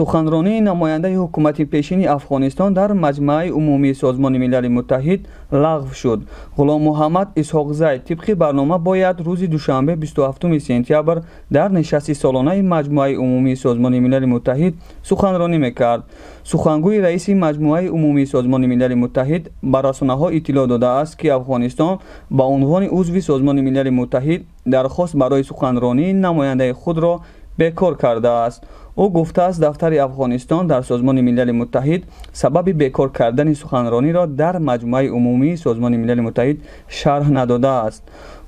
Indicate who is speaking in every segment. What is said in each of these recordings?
Speaker 1: سخنرانی نماینده حکومت پیشین افغانستان در مجمع عمومی سازمان ملل متحد لغو شد. غلام محمد اسحاق زی طبق برنامه باید روز دوشنبه 27 سپتامبر در نشست سالانه مجمع عمومی سازمان ملل متحد سخنرانی میکرد. سخنگوی رئیس مجمع عمومی سازمان ملل متحد به رسانه‌ها اطلاع داده است که افغانستان با عنوان عضو سازمان ملل متحد درخواست برای سخنرانی نماینده خود را بیکار کرده است. او گفته است دفتر افغانستان در سازمان ملل متحد سبب بیکار کردن سخنرانی را در مجمع عمومی سازمان ملل متحد شرح نداده است.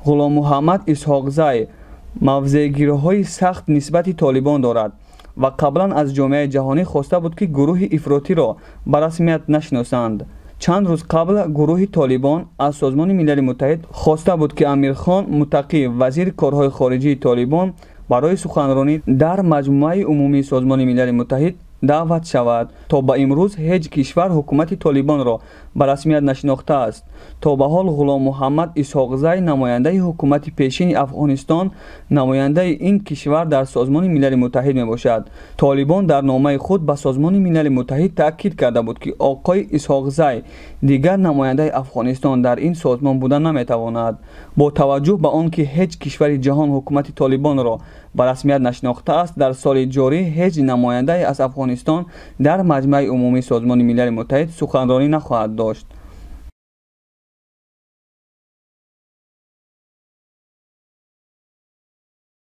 Speaker 1: غلام محمد اسحاق زی موضع‌گیری‌های سخت نسبت طالبان دارد و قبلا از جامعه جهانی خواسته بود که گروه افراطی را به رسمیت نشناسند. چند روز قبل گروه طالبان از سازمان ملل متحد خواسته بود که امیر خان متقی وزیر کارهای خارجی طالبان برای سخنرانی در مجمع عمومی سازمان ملل متحد دعوت شود. تا به امروز هیچ کشور حکومت طالبان را به رسمیت نشناخته است. تا به حال غلام محمد اسحاق زی نماینده حکومت پیشین افغانستان نماینده این کشور در سازمان ملل متحد می باشد. طالبان در نامه خود به سازمان ملل متحد تاکید کرده بود که آقای اسحاق زی دیگر نماینده افغانستان در این سازمان بودن نمی تواند. با توجه به آنکه هیچ کشور جهان حکومت طالبان را به رسمیت نشناخته است، در سال جاری هیچ نماینده از افغانستان در مجمع عمومی سازمان ملل متحد سخنرانی نخواهد داشت.